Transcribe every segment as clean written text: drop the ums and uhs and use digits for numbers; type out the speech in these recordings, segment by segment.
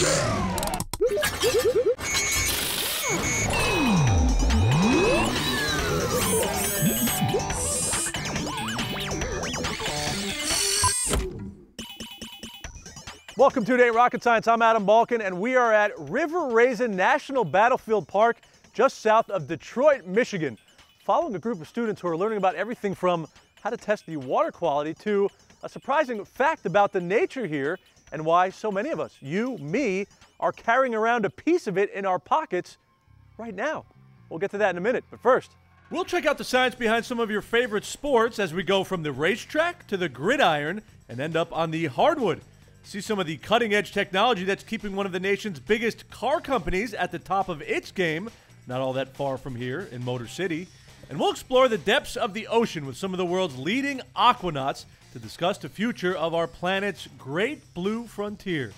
Welcome to It Ain't Rocket Science. I'm Adam Balkin, and we are at Raisin National Battlefield Park, just south of Detroit, Michigan, following a group of students who are learning about everything from how to test the water quality to a surprising fact about the nature here and why so many of us, you, me, are carrying around a piece of it in our pockets right now. We'll get to that in a minute, but first, we'll check out the science behind some of your favorite sports as we go from the racetrack to the gridiron and end up on the hardwood. See some of the cutting-edge technology that's keeping one of the nation's biggest car companies at the top of its game, not all that far from here in Motor City. And we'll explore the depths of the ocean with some of the world's leading aquanauts to discuss the future of our planet's great blue frontier.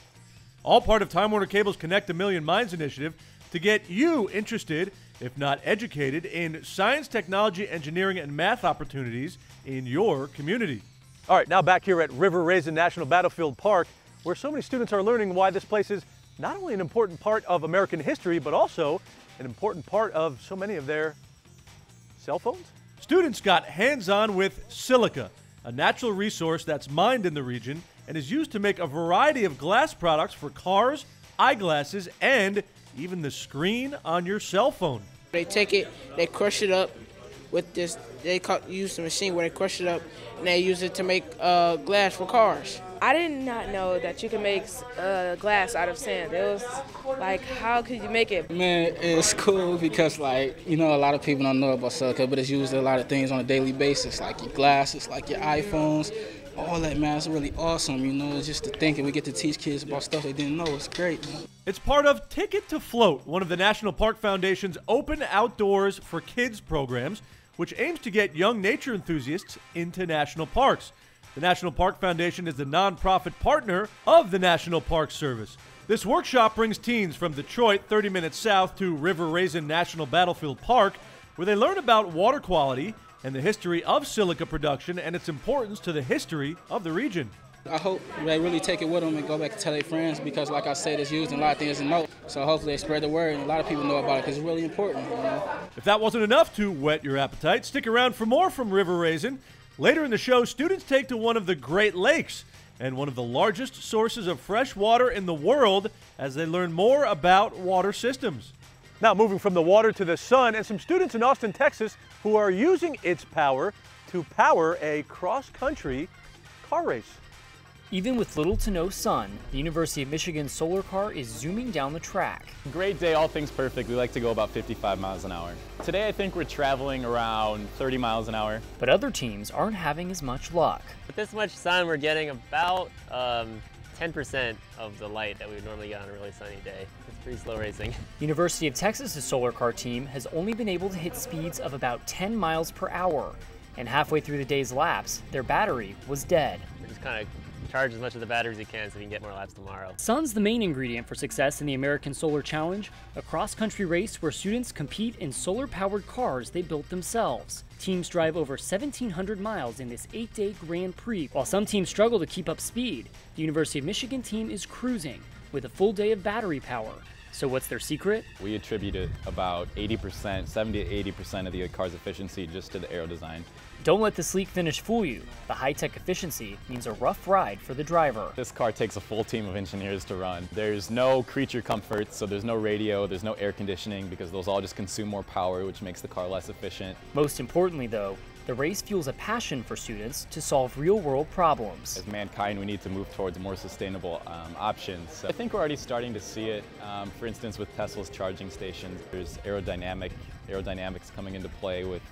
All part of Time Warner Cable's Connect a Million Minds initiative to get you interested, if not educated, in science, technology, engineering, and math opportunities in your community. All right, now back here at Raisin National Battlefield Park, where so many students are learning why this place is not only an important part of American history, but also an important part of so many of their cell phones. Students got hands-on with silica, a natural resource that's mined in the region and is used to make a variety of glass products for cars, eyeglasses, and even the screen on your cell phone. They take it, they crush it up with this, use the machine where they crush it up and they use it to make glass for cars. I did not know that you can make glass out of sand. It was like, how could you make it? Man, it's cool because, like, you know, a lot of people don't know about silica, but it's used in a lot of things on a daily basis, like your glasses, like your iPhones, all that, man. It's really awesome, you know, it's just to think, and we get to teach kids about stuff they didn't know. It's great, man. It's part of Ticket to Float, one of the National Park Foundation's open outdoors for kids programs, which aims to get young nature enthusiasts into national parks. The National Park Foundation is the nonprofit partner of the National Park Service. This workshop brings teens from Detroit, 30 minutes south, to Raisin National Battlefield Park, where they learn about water quality and the history of silica production and its importance to the history of the region. I hope they really take it with them and go back and tell their friends because, like I said, it's used in a lot of things to know. So hopefully they spread the word and a lot of people know about it because it's really important, you know. If that wasn't enough to whet your appetite, stick around for more from Raisin. Later in the show, students take to one of the Great Lakes and one of the largest sources of fresh water in the world as they learn more about water systems. Now moving from the water to the sun, and some students in Austin, Texas who are using its power to power a cross-country car race. Even with little to no sun, the University of Michigan's solar car is zooming down the track. Great day, all things perfect. We like to go about 55 miles an hour. Today I think we're traveling around 30 miles an hour. But other teams aren't having as much luck. With this much sun, we're getting about 10% of the light that we would normally get on a really sunny day. It's pretty slow racing. University of Texas's solar car team has only been able to hit speeds of about 10 miles per hour. And halfway through the day's laps, their battery was dead. We're just kind of charge as much of the battery as you can so we can get more laps tomorrow. Sun's the main ingredient for success in the American Solar Challenge, a cross-country race where students compete in solar-powered cars they built themselves. Teams drive over 1,700 miles in this 8-day Grand Prix. While some teams struggle to keep up speed, the University of Michigan team is cruising with a full day of battery power. So what's their secret? We attributed about 80%, 70 to 80% of the car's efficiency just to the aero design. Don't let the sleek finish fool you. The high-tech efficiency means a rough ride for the driver. This car takes a full team of engineers to run. There's no creature comforts, so there's no radio, there's no air conditioning because those all just consume more power, which makes the car less efficient. Most importantly, though, the race fuels a passion for students to solve real-world problems. As mankind, we need to move towards more sustainable options. So I think we're already starting to see it. For instance, with Tesla's charging stations, there's aerodynamics coming into play with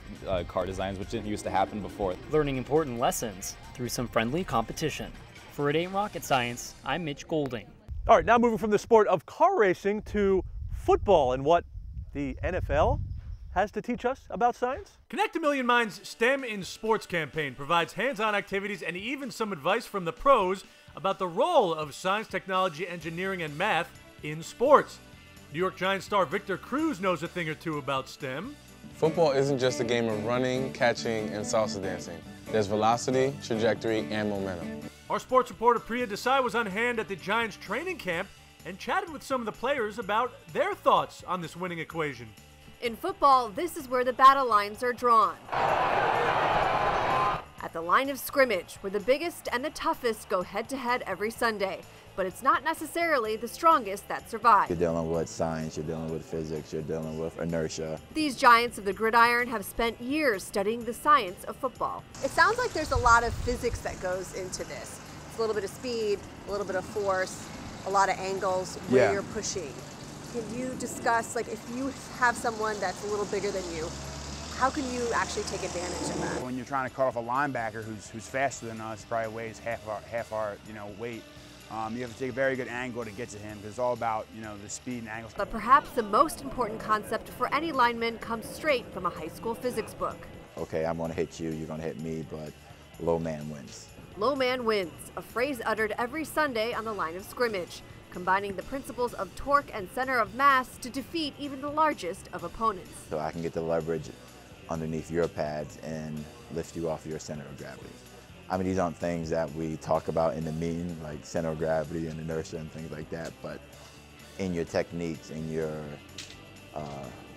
car designs, which didn't used to happen before. Learning important lessons through some friendly competition. For It Ain't Rocket Science, I'm Mitch Golding. All right, now moving from the sport of car racing to football and what the NFL has to teach us about science? Connect a Million Minds STEM in Sports campaign provides hands-on activities and even some advice from the pros about the role of science, technology, engineering, and math in sports. New York Giants star Victor Cruz knows a thing or two about STEM. Football isn't just a game of running, catching, and salsa dancing. There's velocity, trajectory, and momentum. Our sports reporter Priya Desai was on hand at the Giants training camp and chatted with some of the players about their thoughts on this winning equation. In football, this is where the battle lines are drawn. At the line of scrimmage, where the biggest and the toughest go head-to-head every Sunday. But it's not necessarily the strongest that survive. You're dealing with science, you're dealing with physics, you're dealing with inertia. These giants of the gridiron have spent years studying the science of football. It sounds like there's a lot of physics that goes into this. It's a little bit of speed, a little bit of force, a lot of angles where you're pushing. Can you discuss, like, if you have someone that's a little bigger than you, how can you actually take advantage of that? When you're trying to cut off a linebacker who's faster than us, probably weighs half our weight. You have to take a very good angle to get to him because it's all about, the speed and angles. But perhaps the most important concept for any lineman comes straight from a high school physics book. Okay, I'm going to hit you, you're going to hit me, but low man wins. Low man wins, a phrase uttered every Sunday on the line of scrimmage, combining the principles of torque and center of mass to defeat even the largest of opponents. So I can get the leverage underneath your pads and lift you off your center of gravity. I mean, these aren't things that we talk about in the meeting, like center of gravity and inertia and things like that, but in your techniques, in your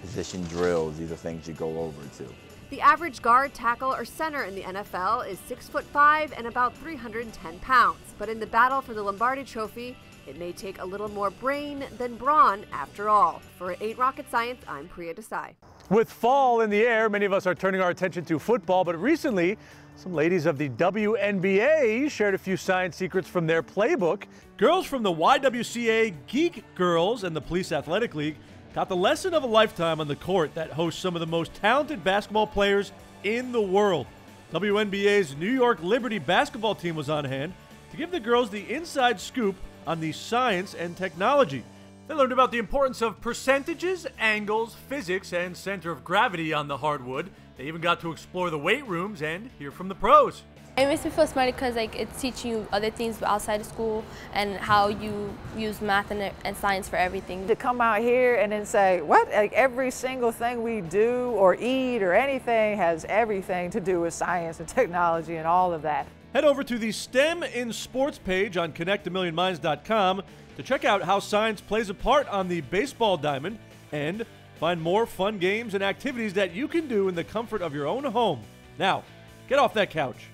position drills, these are things you go over to. The average guard, tackle, or center in the NFL is 6'5" and about 310 pounds. But in the battle for the Lombardi Trophy, it may take a little more brain than brawn after all. For 8 Rocket Science, I'm Priya Desai. With fall in the air, many of us are turning our attention to football, but recently, some ladies of the WNBA shared a few science secrets from their playbook. Girls from the YWCA Geek Girls and the Police Athletic League got the lesson of a lifetime on the court that hosts some of the most talented basketball players in the world. WNBA's New York Liberty basketball team was on hand to give the girls the inside scoop on the science and technology. They learned about the importance of percentages, angles, physics, and center of gravity on the hardwood. They even got to explore the weight rooms and hear from the pros. It makes me feel smarter because it's teaching you other things outside of school and how you use math and science for everything. To come out here and then say, what? Like every single thing we do or eat or anything has everything to do with science and technology and all of that. Head over to the STEM in Sports page on connectamillionminds.com to check out how science plays a part on the baseball diamond and find more fun games and activities that you can do in the comfort of your own home. Now, get off that couch.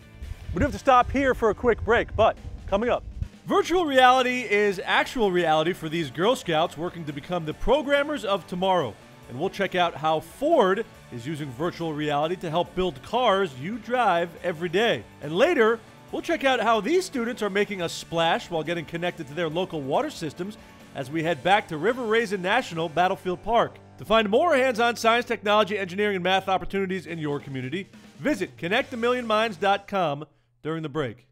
We do have to stop here for a quick break, but coming up, virtual reality is actual reality for these Girl Scouts working to become the programmers of tomorrow. And we'll check out how Ford is using virtual reality to help build cars you drive every day. And later, we'll check out how these students are making a splash while getting connected to their local water systems as we head back to Raisin National Battlefield Park. To find more hands-on science, technology, engineering, and math opportunities in your community, visit connectamillionminds.com during the break.